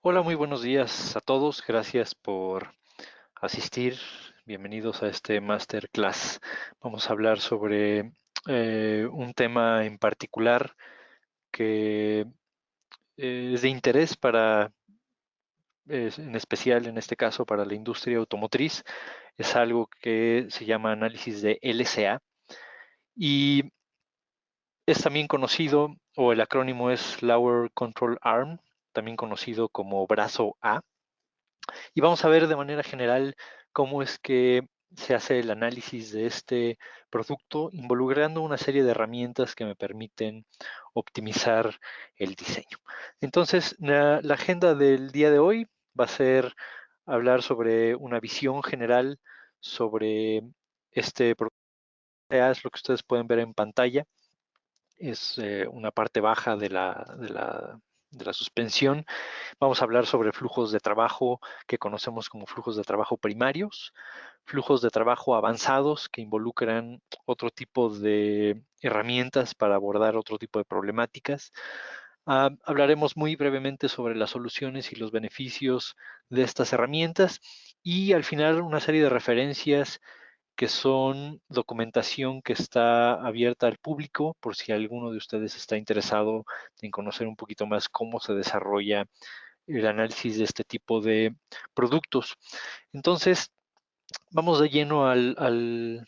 Hola, muy buenos días a todos. Gracias por asistir. Bienvenidos a este masterclass. Vamos a hablar sobre un tema en particular que es de interés en especial en este caso, para la industria automotriz. Es algo que se llama análisis de LCA y es también conocido, o el acrónimo es Lower Control Arm, también conocido como brazo A. Y vamos a ver de manera general cómo es que se hace el análisis de este producto, involucrando una serie de herramientas que me permiten optimizar el diseño. Entonces, la agenda del día de hoy va a ser hablar sobre una visión general sobre este producto. Es lo que ustedes pueden ver en pantalla. Es una parte baja de la suspensión. Vamos a hablar sobre flujos de trabajo que conocemos como flujos de trabajo primarios, flujos de trabajo avanzados que involucran otro tipo de herramientas para abordar otro tipo de problemáticas. Hablaremos muy brevemente sobre las soluciones y los beneficios de estas herramientas y al final una serie de referencias que son documentación que está abierta al público por si alguno de ustedes está interesado en conocer un poquito más cómo se desarrolla el análisis de este tipo de productos. Entonces, vamos de lleno al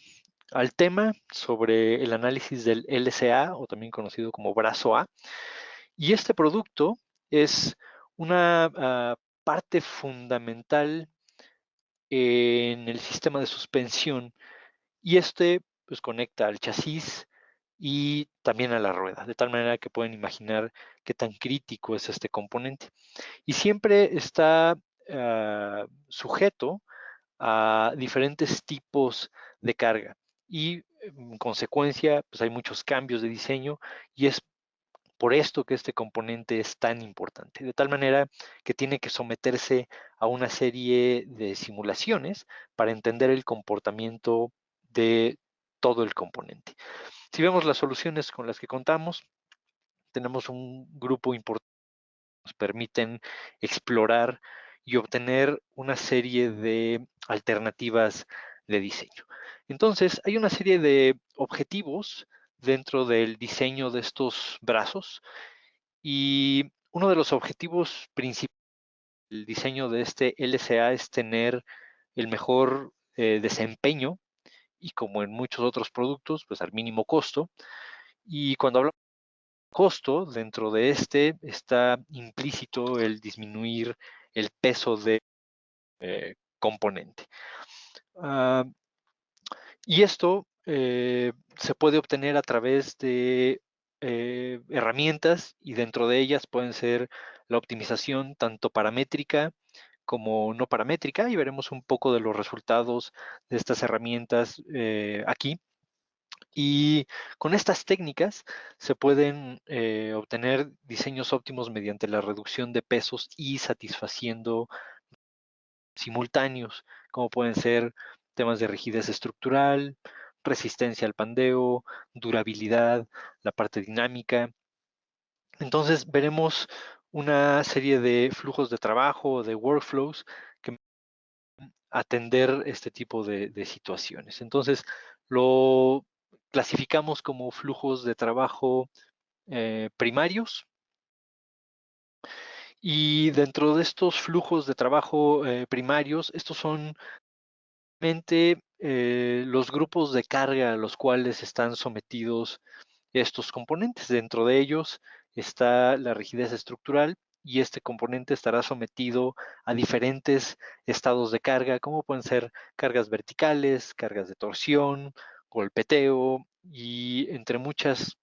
tema sobre el análisis del LCA, o también conocido como brazo A. Y este producto es una parte fundamental en el sistema de suspensión, y este pues conecta al chasis y también a la rueda, de tal manera que pueden imaginar qué tan crítico es este componente. Y siempre está sujeto a diferentes tipos de carga y en consecuencia pues hay muchos cambios de diseño, y es por esto que este componente es tan importante, de tal manera que tiene que someterse a una serie de simulaciones para entender el comportamiento de todo el componente. Si vemos las soluciones con las que contamos, tenemos un grupo importante que nos permiten explorar y obtener una serie de alternativas de diseño. Entonces, hay una serie de objetivos dentro del diseño de estos brazos, y uno de los objetivos principales del diseño de este LCA es tener el mejor desempeño, y como en muchos otros productos, pues al mínimo costo. Y cuando hablamos de costo, dentro de este está implícito el disminuir el peso de componente. Ah, y esto se puede obtener a través de herramientas, y dentro de ellas pueden ser la optimización tanto paramétrica como no paramétrica, y veremos un poco de los resultados de estas herramientas aquí. Y con estas técnicas se pueden obtener diseños óptimos mediante la reducción de pesos y satisfaciendo simultáneos, como pueden ser temas de rigidez estructural, resistencia al pandeo, durabilidad, la parte dinámica. Entonces veremos una serie de flujos de trabajo, de workflows, que atender este tipo de situaciones. Entonces lo clasificamos como flujos de trabajo primarios, y dentro de estos flujos de trabajo primarios, estos son los grupos de carga a los cuales están sometidos estos componentes. Dentro de ellos está la rigidez estructural, y este componente estará sometido a diferentes estados de carga, como pueden ser cargas verticales, cargas de torsión, golpeteo y entre muchas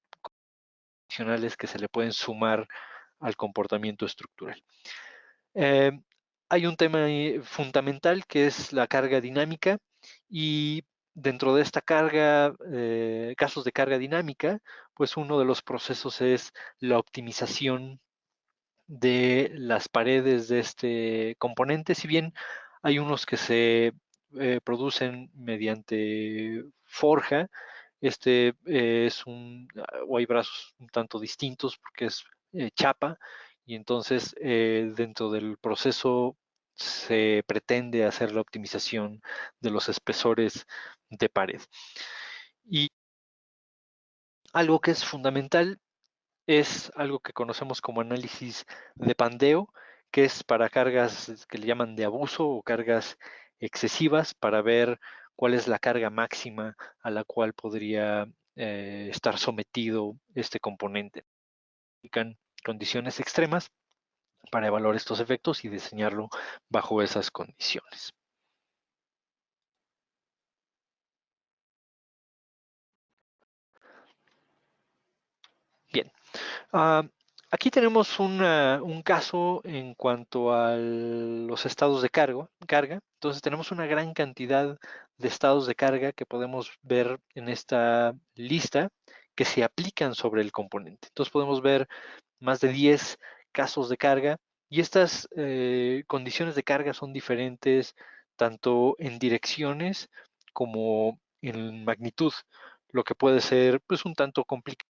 adicionales que se le pueden sumar al comportamiento estructural. Eh, Hay un tema fundamental que es la carga dinámica, y dentro de esta carga, casos de carga dinámica, pues uno de los procesos es la optimización de las paredes de este componente. Si bien hay unos que se producen mediante forja, o hay brazos un tanto distintos porque es chapa, y entonces dentro del proceso se pretende hacer la optimización de los espesores de pared. Y algo que es fundamental es algo que conocemos como análisis de pandeo, que es para cargas que le llaman de abuso o cargas excesivas, para ver cuál es la carga máxima a la cual podría estar sometido este componente. Aplican condiciones extremas para evaluar estos efectos y diseñarlo bajo esas condiciones. Bien, Ah, aquí tenemos un caso en cuanto a los estados de carga. Entonces tenemos una gran cantidad de estados de carga que podemos ver en esta lista que se aplican sobre el componente. Entonces podemos ver más de 10 casos de carga y estas condiciones de carga son diferentes tanto en direcciones como en magnitud, lo que puede ser pues un tanto complicado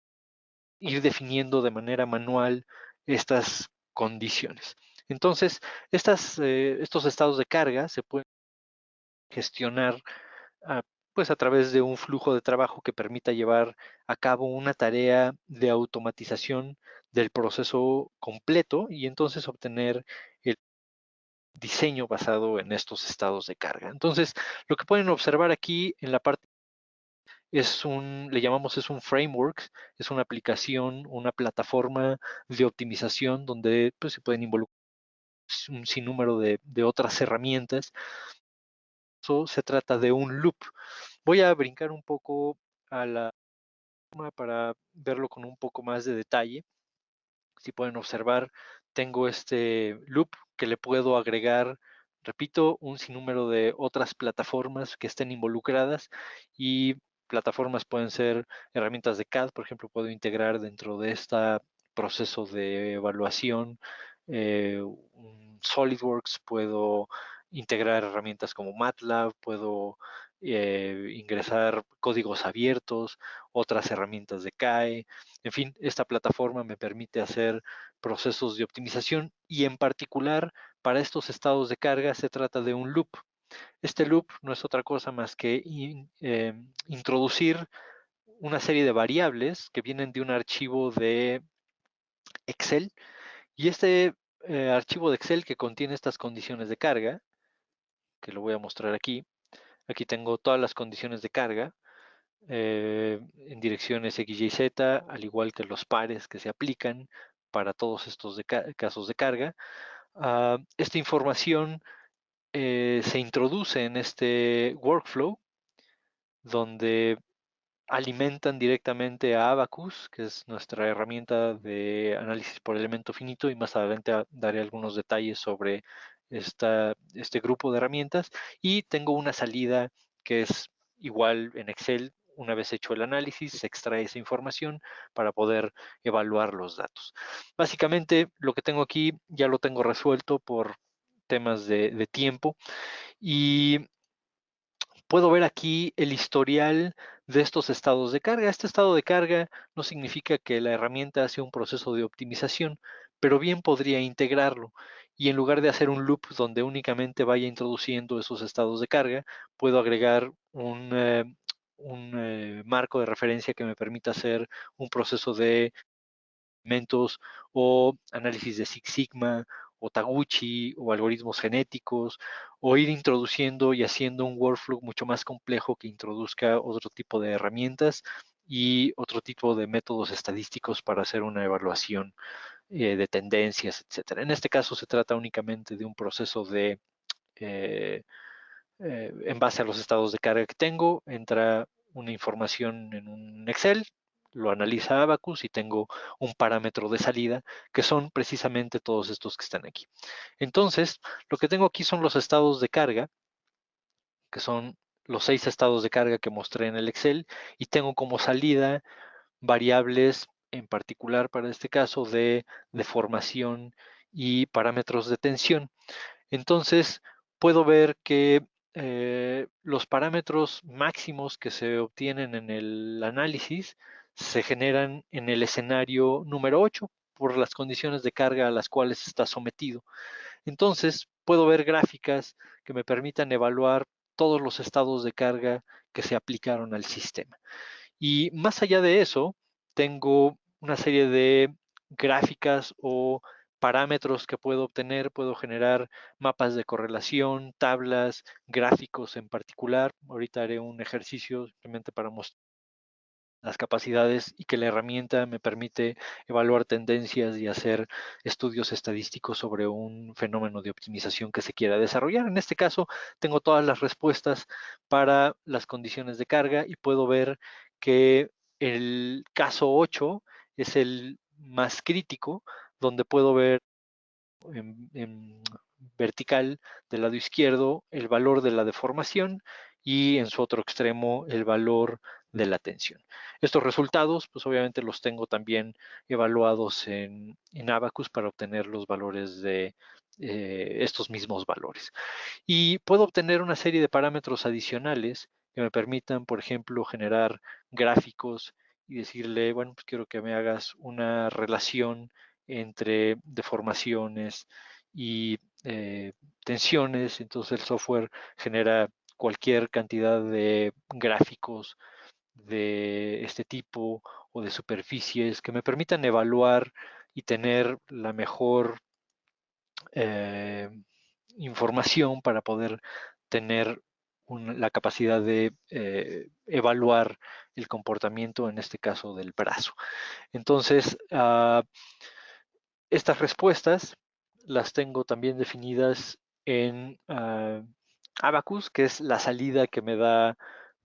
ir definiendo de manera manual estas condiciones. Entonces, estos estados de carga se pueden gestionar ah, pues a través de un flujo de trabajo que permita llevar a cabo una tarea de automatización del proceso completo y entonces obtener el diseño basado en estos estados de carga. Entonces, lo que pueden observar aquí en la parte le llamamos es un framework, es una aplicación, una plataforma de optimización donde pues, se pueden involucrar un sinnúmero de otras herramientas. Eso se trata de un loop. Voy a brincar un poco a la para verlo con un poco más de detalle. Si pueden observar, tengo este loop que le puedo agregar, repito, un sinnúmero de otras plataformas que estén involucradas y plataformas pueden ser herramientas de CAD, por ejemplo, puedo integrar dentro de este proceso de evaluación un SolidWorks, puedo integrar herramientas como MATLAB, puedo ingresar códigos abiertos, otras herramientas de CAE, en fin, esta plataforma me permite hacer procesos de optimización y en particular para estos estados de carga se trata de un loop. Este loop no es otra cosa más que introducir una serie de variables que vienen de un archivo de Excel y este archivo de Excel que contiene estas condiciones de carga, que lo voy a mostrar aquí. Aquí tengo todas las condiciones de carga en direcciones X, Y, Z, al igual que los pares que se aplican para todos estos casos de carga. Esta información se introduce en este workflow donde alimentan directamente a Abacus, que es nuestra herramienta de análisis por elemento finito, y más adelante daré algunos detalles sobre este grupo de herramientas. Y tengo una salida que es igual en Excel. Una vez hecho el análisis, se extrae esa información para poder evaluar los datos. Básicamente, lo que tengo aquí ya lo tengo resuelto por temas de tiempo y puedo ver aquí el historial de estos estados de carga. Este estado de carga no significa que la herramienta hace un proceso de optimización, pero bien podría integrarlo. Y en lugar de hacer un loop donde únicamente vaya introduciendo esos estados de carga, puedo agregar un marco de referencia que me permita hacer un proceso de experimentos o análisis de Six Sigma o Taguchi o algoritmos genéticos o ir introduciendo y haciendo un workflow mucho más complejo que introduzca otro tipo de herramientas y otro tipo de métodos estadísticos para hacer una evaluación de tendencias, etcétera. En este caso se trata únicamente de un proceso de en base a los estados de carga que tengo, entra una información en un Excel, lo analiza Abacus y tengo un parámetro de salida que son precisamente todos estos que están aquí. Entonces, lo que tengo aquí son los estados de carga, que son los 6 estados de carga que mostré en el Excel y tengo como salida variables en particular para este caso de deformación y parámetros de tensión. Entonces, puedo ver que los parámetros máximos que se obtienen en el análisis se generan en el escenario número 8. por las condiciones de carga a las cuales está sometido. Entonces, puedo ver gráficas que me permitan evaluar todos los estados de carga que se aplicaron al sistema. Y más allá de eso, tengo una serie de gráficas o parámetros que puedo obtener. Puedo generar mapas de correlación, tablas, gráficos en particular. Ahorita haré un ejercicio simplemente para mostrar las capacidades y que la herramienta me permite evaluar tendencias y hacer estudios estadísticos sobre un fenómeno de optimización que se quiera desarrollar. En este caso, tengo todas las respuestas para las condiciones de carga y puedo ver que el caso 8 es el más crítico, donde puedo ver en vertical del lado izquierdo el valor de la deformación y en su otro extremo el valor de la tensión. Estos resultados, pues obviamente los tengo también evaluados en Abacus para obtener los valores de estos mismos valores. Y puedo obtener una serie de parámetros adicionales que me permitan, por ejemplo, generar gráficos y decirle, bueno, pues quiero que me hagas una relación entre deformaciones y tensiones. Entonces el software genera cualquier cantidad de gráficos de este tipo o de superficies que me permitan evaluar y tener la mejor eh, información para poder tener la capacidad de evaluar el comportamiento, en este caso del brazo. Entonces, estas respuestas las tengo también definidas en Abacus, que es la salida que me da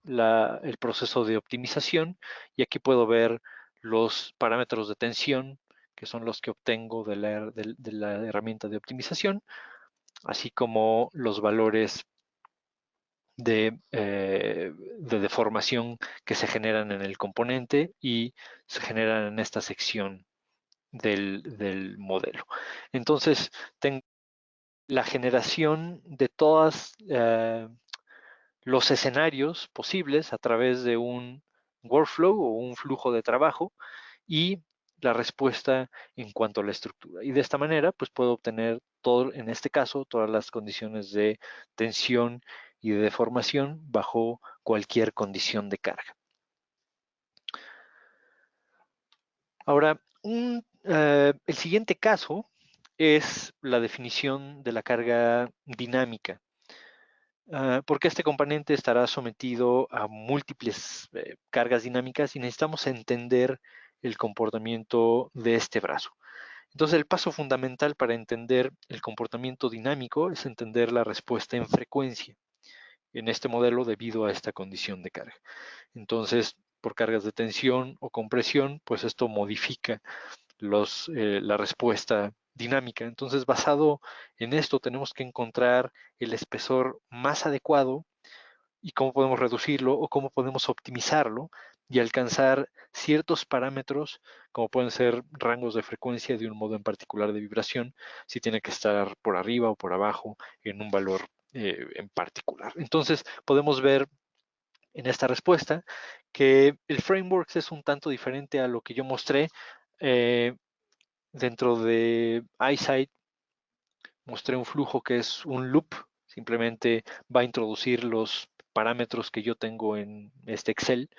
el proceso de optimización, y aquí puedo ver los parámetros de tensión, que son los que obtengo de la herramienta de optimización, así como los valores de deformación que se generan en el componente y se generan en esta sección del modelo. Entonces, tengo la generación de todos los escenarios posibles a través de un workflow o un flujo de trabajo y la respuesta en cuanto a la estructura. Y de esta manera, pues puedo obtener todo, en este caso, todas las condiciones de tensión y de deformación bajo cualquier condición de carga. Ahora, el siguiente caso es la definición de la carga dinámica, porque este componente estará sometido a múltiples cargas dinámicas y necesitamos entender el comportamiento de este brazo. Entonces, el paso fundamental para entender el comportamiento dinámico es entender la respuesta en frecuencia en este modelo debido a esta condición de carga. Entonces, por cargas de tensión o compresión, pues esto modifica la respuesta dinámica. Entonces, basado en esto, tenemos que encontrar el espesor más adecuado y cómo podemos reducirlo o cómo podemos optimizarlo y alcanzar ciertos parámetros, como pueden ser rangos de frecuencia de un modo en particular de vibración, si tiene que estar por arriba o por abajo en un valor en particular. Entonces, podemos ver en esta respuesta que el framework es un tanto diferente a lo que yo mostré. Dentro de iSight mostré un flujo que es un loop, simplemente va a introducir los parámetros que yo tengo en este Excel,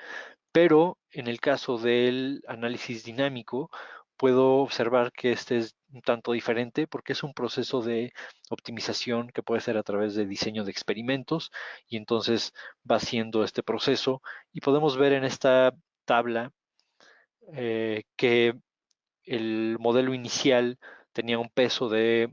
pero en el caso del análisis dinámico puedo observar que este es un tanto diferente porque es un proceso de optimización que puede ser a través de diseño de experimentos y entonces va haciendo este proceso y podemos ver en esta tabla que el modelo inicial tenía un peso de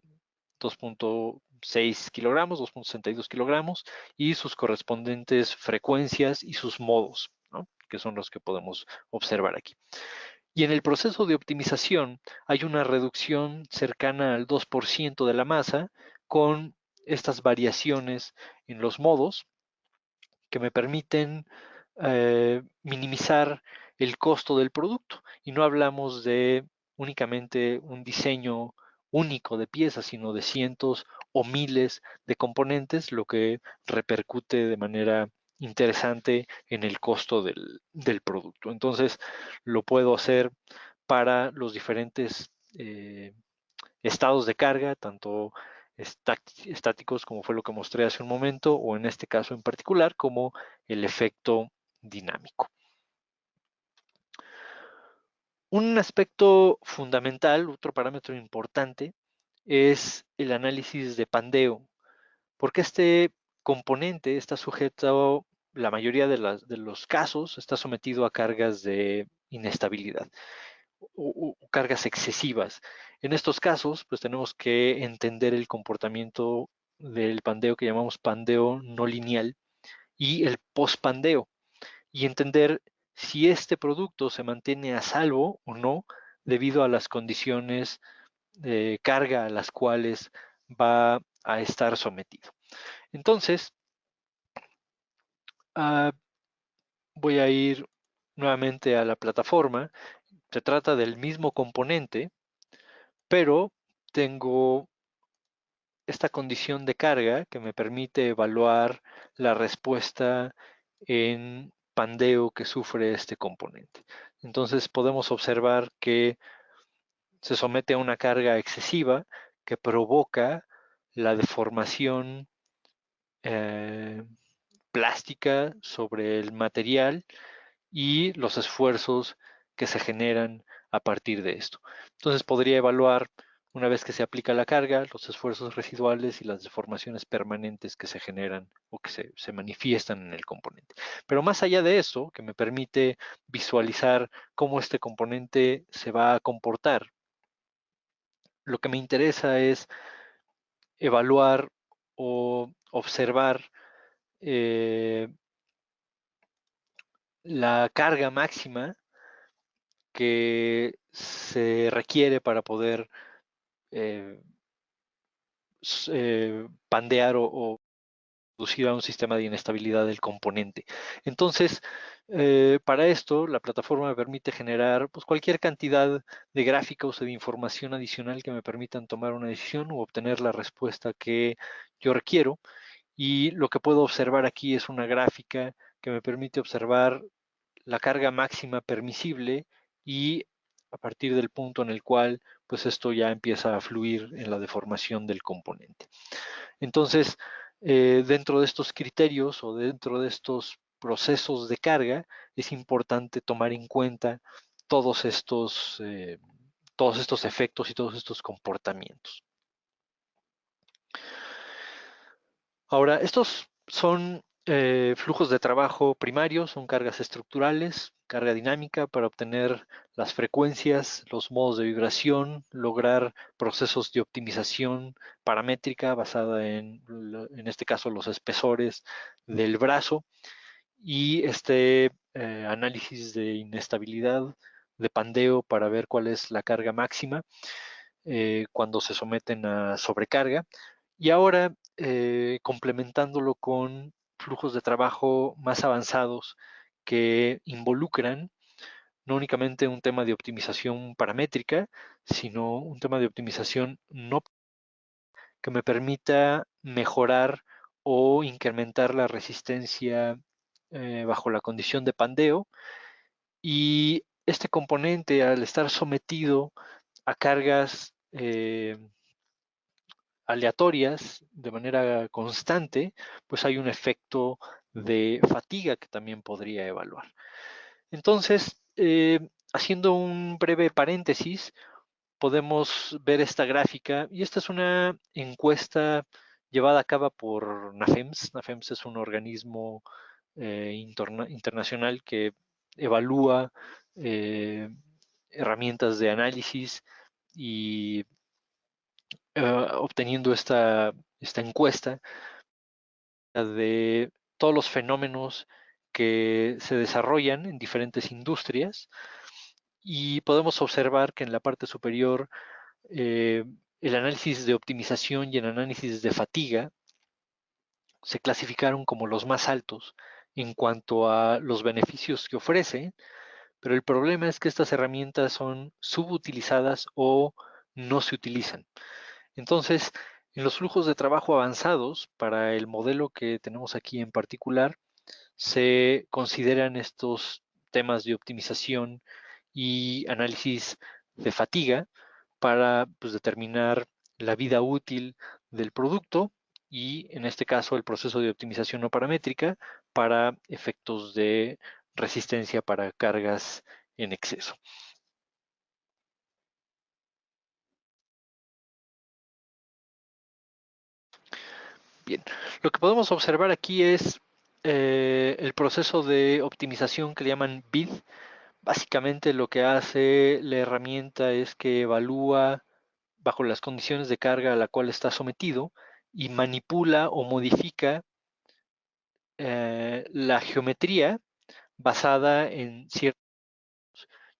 2.6 kilogramos, 2.62 kilogramos y sus correspondientes frecuencias y sus modos, ¿no? Que son los que podemos observar aquí. Y en el proceso de optimización hay una reducción cercana al 2% de la masa con estas variaciones en los modos que me permiten minimizar el costo del producto. Y no hablamos de únicamente un diseño único de piezas, sino de cientos o miles de componentes, lo que repercute de manera interesante en el costo del producto. Entonces, lo puedo hacer para los diferentes estados de carga, tanto estáticos como fue lo que mostré hace un momento, o en este caso en particular como el efecto dinámico. Un aspecto fundamental, otro parámetro importante, es el análisis de pandeo, porque este componente está sujeto, la mayoría de los casos, está sometido a cargas de inestabilidad o cargas excesivas. En estos casos, pues tenemos que entender el comportamiento del pandeo que llamamos pandeo no lineal y el postpandeo y entender si este producto se mantiene a salvo o no debido a las condiciones de carga a las cuales va a estar sometido. Entonces, voy a ir nuevamente a la plataforma. Se trata del mismo componente, pero tengo esta condición de carga que me permite evaluar la respuesta en pandeo que sufre este componente. Entonces podemos observar que se somete a una carga excesiva que provoca la deformación plástica sobre el material y los esfuerzos que se generan a partir de esto. Entonces podría evaluar, una vez que se aplica la carga, los esfuerzos residuales y las deformaciones permanentes que se generan o que se manifiestan en el componente. Pero más allá de eso, que me permite visualizar cómo este componente se va a comportar, lo que me interesa es evaluar o observar la carga máxima que se requiere para poder eh, pandear o reducir a un sistema de inestabilidad del componente. Entonces, para esto, la plataforma me permite generar pues, cualquier cantidad de gráficos o de información adicional que me permitan tomar una decisión o obtener la respuesta que yo requiero. Y lo que puedo observar aquí es una gráfica que me permite observar la carga máxima permisible y a partir del punto en el cual pues esto ya empieza a fluir en la deformación del componente. Entonces, dentro de estos criterios o dentro de estos procesos de carga, es importante tomar en cuenta todos estos efectos y todos estos comportamientos. Ahora, estos son flujos de trabajo primarios, son cargas estructurales, carga dinámica para obtener las frecuencias, los modos de vibración, lograr procesos de optimización paramétrica basada en este caso, los espesores del brazo y este análisis de inestabilidad, de pandeo para ver cuál es la carga máxima cuando se someten a sobrecarga. Y ahora, complementándolo con flujos de trabajo más avanzados que involucran no únicamente un tema de optimización paramétrica, sino un tema de optimización no que me permita mejorar o incrementar la resistencia bajo la condición de pandeo. Y este componente, al estar sometido a cargas aleatorias de manera constante, pues hay un efecto de fatiga que también podría evaluar. Entonces, haciendo un breve paréntesis, podemos ver esta gráfica y esta es una encuesta llevada a cabo por NAFEMS. NAFEMS es un organismo internacional que evalúa herramientas de análisis y obteniendo esta encuesta de todos los fenómenos que se desarrollan en diferentes industrias y podemos observar que en la parte superior eh, el análisis de optimización y el análisis de fatiga se clasificaron como los más altos en cuanto a los beneficios que ofrece, pero el problema es que estas herramientas son subutilizadas o no se utilizan. Entonces, en los flujos de trabajo avanzados, para el modelo que tenemos aquí en particular, se consideran estos temas de optimización y análisis de fatiga para pues, determinar la vida útil del producto y en este caso el proceso de optimización no paramétrica para efectos de resistencia para cargas en exceso. Bien, lo que podemos observar aquí es el proceso de optimización que le llaman BID. Básicamente lo que hace la herramienta es que evalúa bajo las condiciones de carga a la cual está sometido y manipula o modifica la geometría basada en ciertos.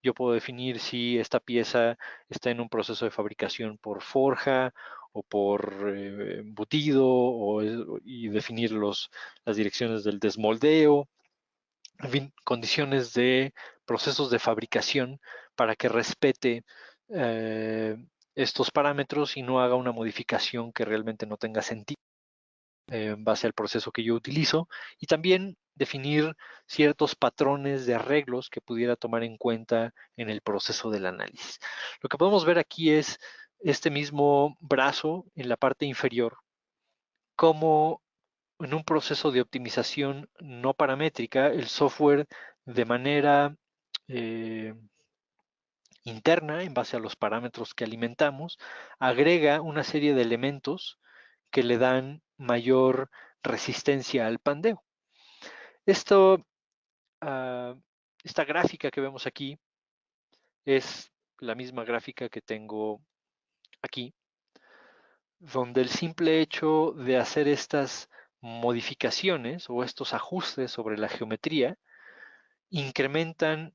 Yo puedo definir si esta pieza está en un proceso de fabricación por forja o por embutido y definir las direcciones del desmoldeo, en fin, condiciones de procesos de fabricación para que respete estos parámetros y no haga una modificación que realmente no tenga sentido en base al proceso que yo utilizo y también definir ciertos patrones de arreglos que pudiera tomar en cuenta en el proceso del análisis. Lo que podemos ver aquí es este mismo brazo en la parte inferior, como en un proceso de optimización no paramétrica, el software de manera eh, interna, en base a los parámetros que alimentamos, agrega una serie de elementos que le dan mayor resistencia al pandeo. Esto, uh, esta gráfica que vemos aquí es la misma gráfica que tengo aquí, donde el simple hecho de hacer estas modificaciones o estos ajustes sobre la geometría incrementan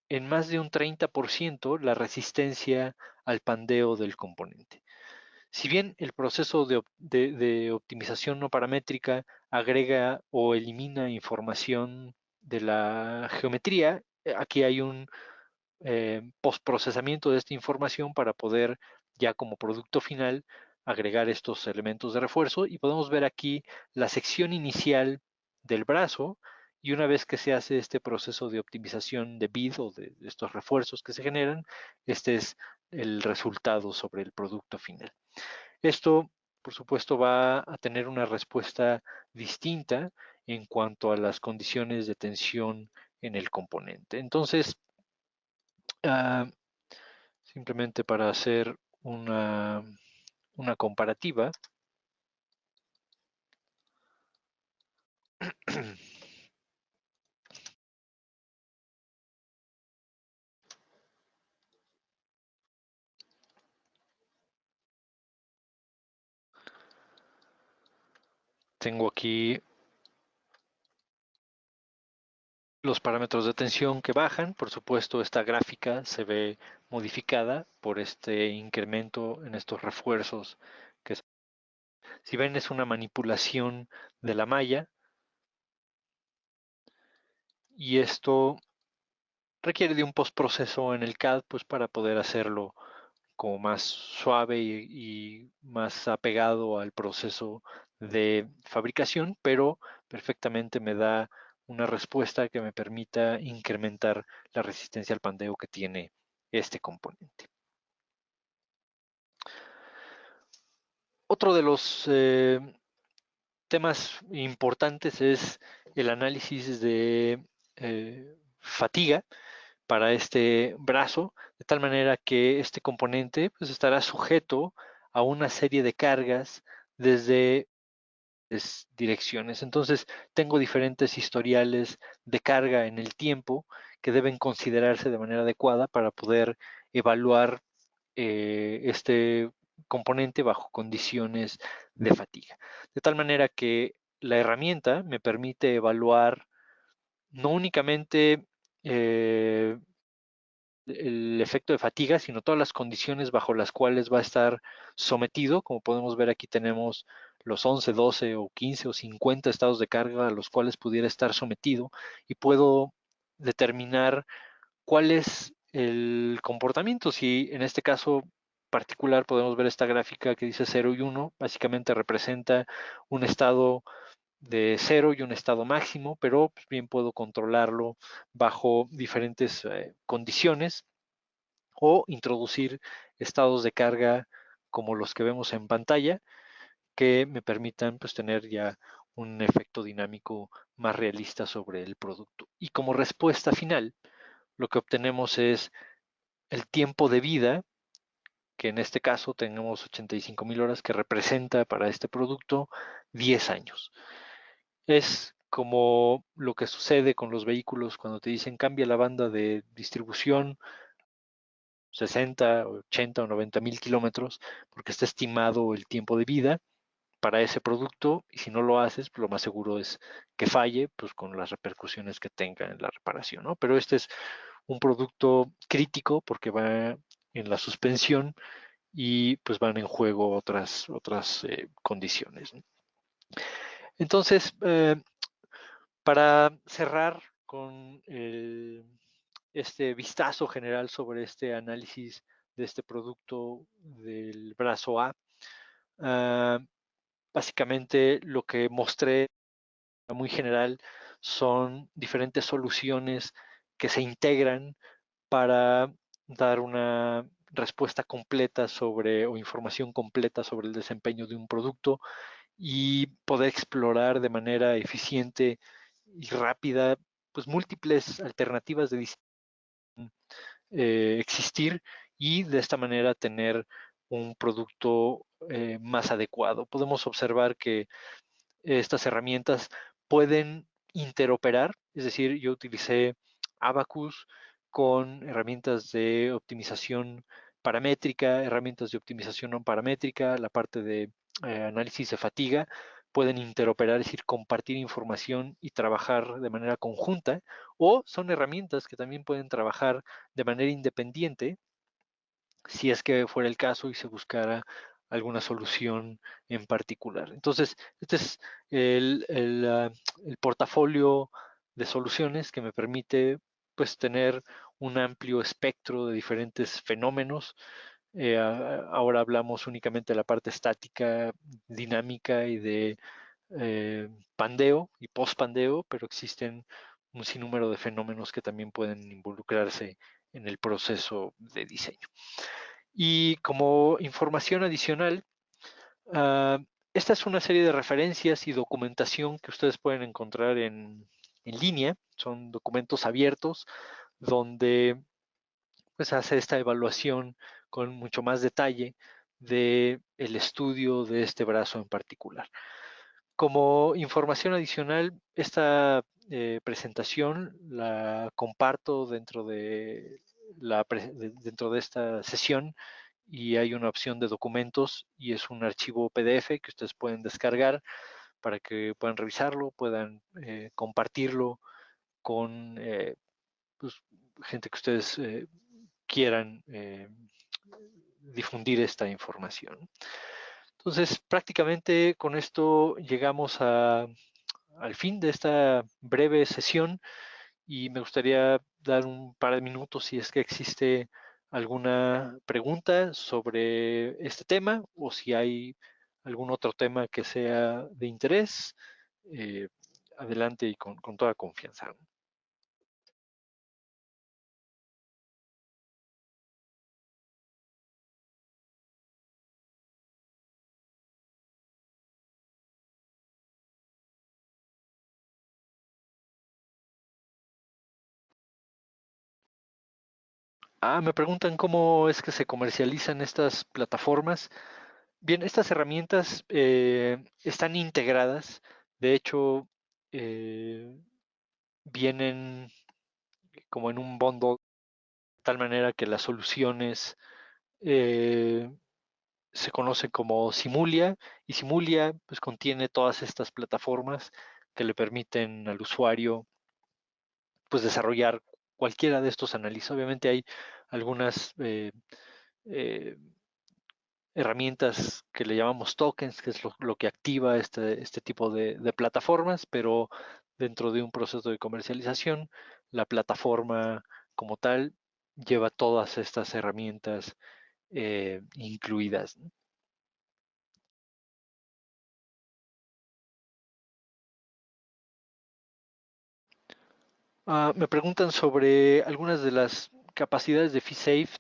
en más de un 30% la resistencia al pandeo del componente. Si bien el proceso de optimización no paramétrica agrega o elimina información de la geometría, aquí hay un postprocesamiento de esta información para poder ya como producto final agregar estos elementos de refuerzo y podemos ver aquí la sección inicial del brazo y una vez que se hace este proceso de optimización de BID o de estos refuerzos que se generan, este es el resultado sobre el producto final. Esto, por supuesto, va a tener una respuesta distinta en cuanto a las condiciones de tensión en el componente. Entonces, uh, simplemente para hacer una comparativa, tengo aquí los parámetros de tensión que bajan. Por supuesto, esta gráfica se ve modificada por este incremento en estos refuerzos. Si ven, es una manipulación de la malla y esto requiere de un postproceso en el CAD pues, para poder hacerlo como más suave y más apegado al proceso de fabricación, pero perfectamente me da una respuesta que me permita incrementar la resistencia al pandeo que tiene este componente. Otro de los temas importantes es el análisis de fatiga para este brazo, de tal manera que este componente pues, estará sujeto a una serie de cargas desde direcciones. Entonces, tengo diferentes historiales de carga en el tiempo que deben considerarse de manera adecuada para poder evaluar este componente bajo condiciones de fatiga. De tal manera que la herramienta me permite evaluar no únicamente el efecto de fatiga, sino todas las condiciones bajo las cuales va a estar sometido. Como podemos ver aquí tenemos los 11, 12 o 15 o 50 estados de carga a los cuales pudiera estar sometido y puedo determinar cuál es el comportamiento. Si en este caso particular podemos ver esta gráfica que dice 0 y 1, básicamente representa un estado de 0 y un estado máximo, pero pues, bien puedo controlarlo bajo diferentes condiciones o introducir estados de carga como los que vemos en pantalla, que me permitan pues tener ya un efecto dinámico más realista sobre el producto. Y como respuesta final, lo que obtenemos es el tiempo de vida, que en este caso tenemos 85.000 horas, que representa para este producto 10 años. Es como lo que sucede con los vehículos cuando te dicen cambia la banda de distribución 60, 80 o 90.000 kilómetros, porque está estimado el tiempo de vida para ese producto, y si no lo haces, pues lo más seguro es que falle, pues con las repercusiones que tenga en la reparación, ¿no? Pero este es un producto crítico porque va en la suspensión y pues van en juego otras condiciones, ¿no? Entonces, para cerrar con este vistazo general sobre este análisis de este producto del brazo A, uh, básicamente lo que mostré muy general son diferentes soluciones que se integran para dar una respuesta completa sobre o información completa sobre el desempeño de un producto y poder explorar de manera eficiente y rápida pues múltiples alternativas de existir y de esta manera tener un producto más adecuado. Podemos observar que estas herramientas pueden interoperar, es decir, yo utilicé Abacus con herramientas de optimización paramétrica, herramientas de optimización no paramétrica, la parte de análisis de fatiga, pueden interoperar, es decir, compartir información y trabajar de manera conjunta, o son herramientas que también pueden trabajar de manera independiente si es que fuera el caso y se buscara alguna solución en particular. Entonces, este es el portafolio de soluciones que me permite pues tener un amplio espectro de diferentes fenómenos. Ahora hablamos únicamente de la parte estática, dinámica y de pandeo y post-pandeo, pero existen un sinnúmero de fenómenos que también pueden involucrarse en el proceso de diseño. Y como información adicional, uh, esta es una serie de referencias y documentación que ustedes pueden encontrar en línea. Son documentos abiertos donde pues, hace esta evaluación con mucho más detalle de el estudio de este brazo en particular. Como información adicional, esta presentación la comparto dentro de esta sesión y hay una opción de documentos y es un archivo PDF que ustedes pueden descargar para que puedan revisarlo, puedan compartirlo con pues, gente que ustedes quieran difundir esta información. Entonces, prácticamente con esto llegamos al fin de esta breve sesión y me gustaría dar un par de minutos si es que existe alguna pregunta sobre este tema o si hay algún otro tema que sea de interés. eh, Adelante y con toda confianza. Me preguntan cómo es que se comercializan estas plataformas. Bien, estas herramientas están integradas. De hecho, eh, vienen como en un bundle, de tal manera que las soluciones eh, se conocen como Simulia y Simulia pues contiene todas estas plataformas que le permiten al usuario pues desarrollar cualquiera de estos análisis. Obviamente hay algunas eh, herramientas que le llamamos tokens, que es lo que activa este tipo de plataformas, pero dentro de un proceso de comercialización, la plataforma como tal lleva todas estas herramientas incluidas. Me preguntan sobre algunas de las capacidades de FeedSafe,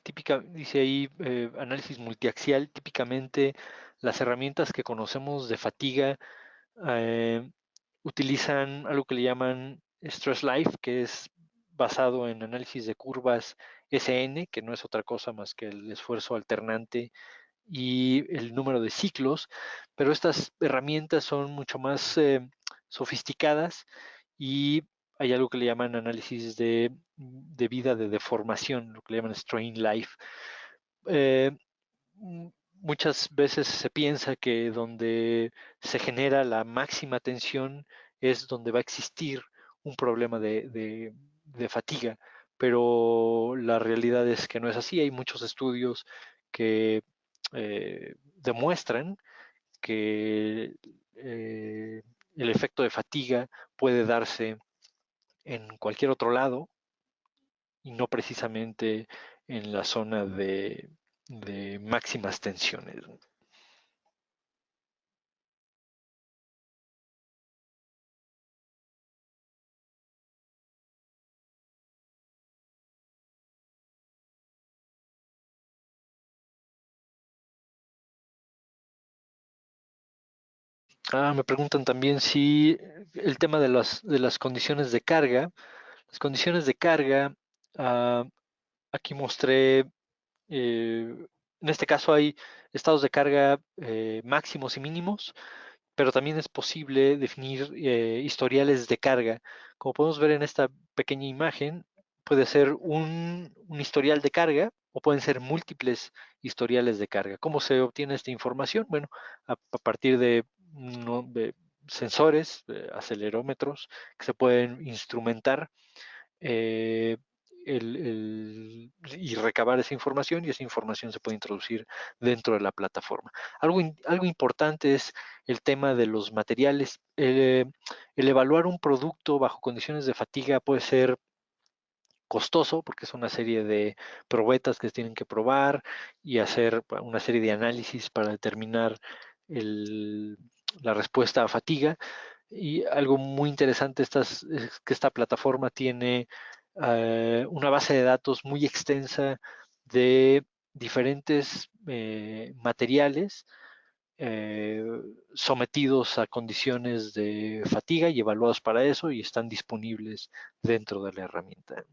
dice ahí análisis multiaxial, típicamente las herramientas que conocemos de fatiga eh, utilizan algo que le llaman Stress Life, que es basado en análisis de curvas SN, que no es otra cosa más que el esfuerzo alternante y el número de ciclos, pero estas herramientas son mucho más sofisticadas y hay algo que le llaman análisis de vida de deformación, lo que le llaman strain life. Eh, Muchas veces se piensa que donde se genera la máxima tensión es donde va a existir un problema de fatiga, pero la realidad es que no es así. Hay muchos estudios que demuestran que el efecto de fatiga puede darse en cualquier otro lado y no precisamente en la zona de máximas tensiones. Me preguntan también si el tema de las condiciones de carga. Las condiciones de carga, ah, aquí mostré, en este caso hay estados de carga máximos y mínimos, pero también es posible definir historiales de carga. Como podemos ver en esta pequeña imagen, puede ser un historial de carga o pueden ser múltiples historiales de carga. ¿Cómo se obtiene esta información? Bueno, a partir de, de sensores, acelerómetros, que se pueden instrumentar eh, y recabar esa información y esa información se puede introducir dentro de la plataforma. Algo importante es el tema de los materiales. El evaluar un producto bajo condiciones de fatiga puede ser costoso porque es una serie de probetas que se tienen que probar y hacer una serie de análisis para determinar el, la respuesta a fatiga. Y algo muy interesante es que esta plataforma tiene una base de datos muy extensa de diferentes materiales eh, sometidos a condiciones de fatiga y evaluados para eso y están disponibles dentro de la herramienta.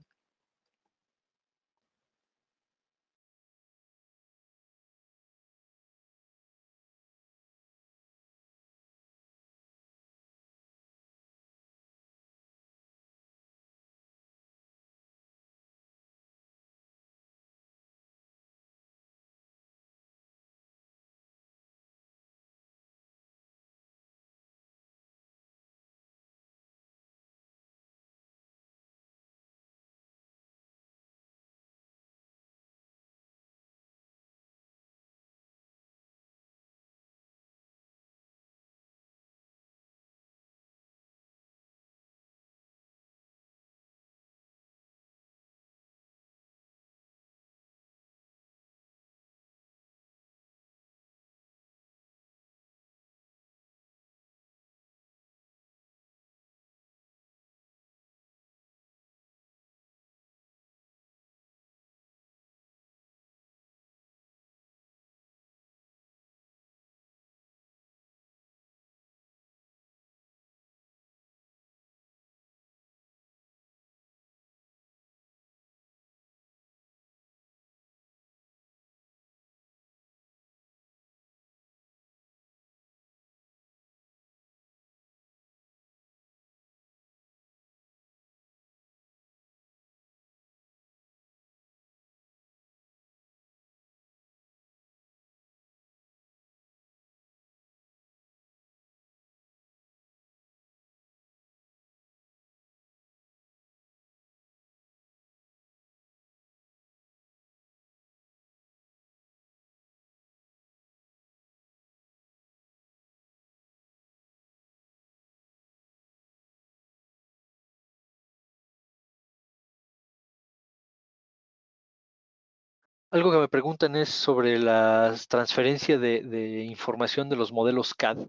Algo que me preguntan es sobre la transferencia de información de los modelos CAD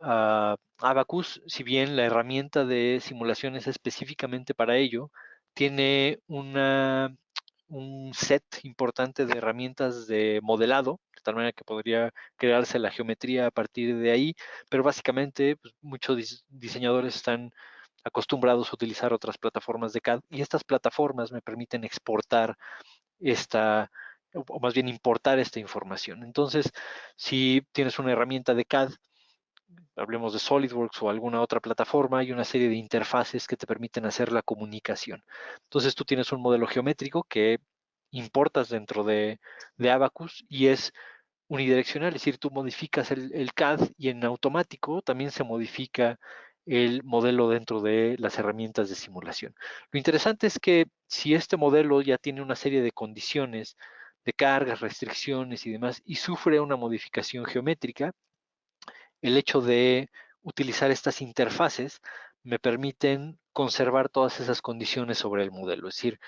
a Abacus, si bien la herramienta de simulación es específicamente para ello, tiene un set importante de herramientas de modelado, de tal manera que podría crearse la geometría a partir de ahí, pero básicamente pues, muchos diseñadores están acostumbrados a utilizar otras plataformas de CAD y estas plataformas me permiten exportar esta, o más bien importar esta información. Entonces, si tienes una herramienta de CAD, hablemos de SolidWorks o alguna otra plataforma, hay una serie de interfaces que te permiten hacer la comunicación. Entonces tú tienes un modelo geométrico que importas dentro de Abacus y es unidireccional, es decir, tú modificas el CAD y en automático también se modifica el modelo dentro de las herramientas de simulación. Lo interesante es que si este modelo ya tiene una serie de condiciones de cargas, restricciones y demás, y sufre una modificación geométrica, el hecho de utilizar estas interfaces me permiten conservar todas esas condiciones sobre el modelo. Es decir,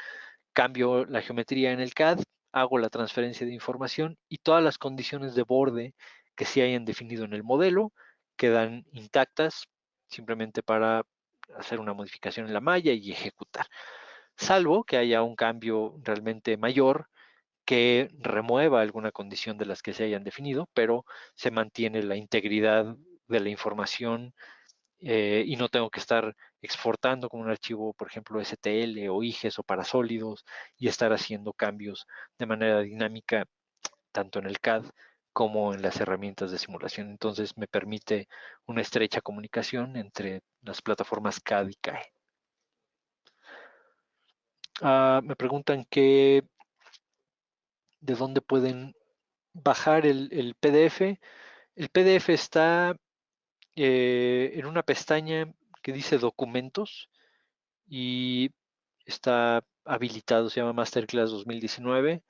cambio la geometría en el CAD, hago la transferencia de información y todas las condiciones de borde que se hayan definido en el modelo quedan intactas simplemente para hacer una modificación en la malla y ejecutar. Salvo que haya un cambio realmente mayor que remueva alguna condición de las que se hayan definido, pero se mantiene la integridad de la información y no tengo que estar exportando como un archivo, por ejemplo, STL o IGES o para sólidos y estar haciendo cambios de manera dinámica tanto en el CAD como en las herramientas de simulación. Entonces me permite una estrecha comunicación entre las plataformas CAD y CAE. Me preguntan de dónde pueden bajar el PDF. El PDF está en una pestaña que dice documentos y está habilitado, se llama Masterclass 2019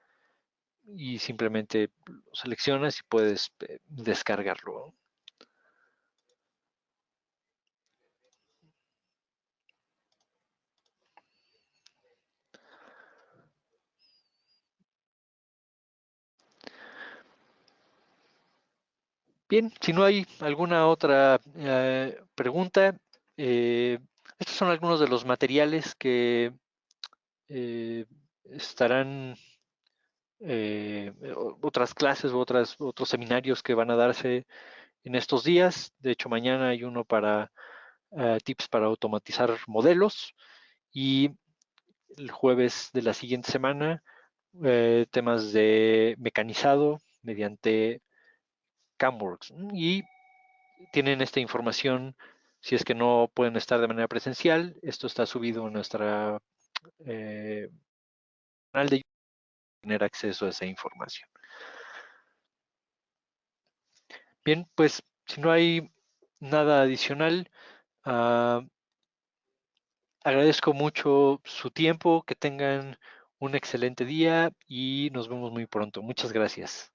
y simplemente lo seleccionas y puedes descargarlo. Bien, si no hay alguna otra pregunta, estos son algunos de los materiales que eh, estarán otras clases u otros seminarios que van a darse en estos días. De hecho, mañana hay uno para tips para automatizar modelos y el jueves de la siguiente semana temas de mecanizado mediante CamWorks. Y tienen esta información si es que no pueden estar de manera presencial. Esto está subido en nuestra canal de YouTube para tener acceso a esa información. Bien, pues si no hay nada adicional, uh, agradezco mucho su tiempo, que tengan un excelente día y nos vemos muy pronto. Muchas gracias.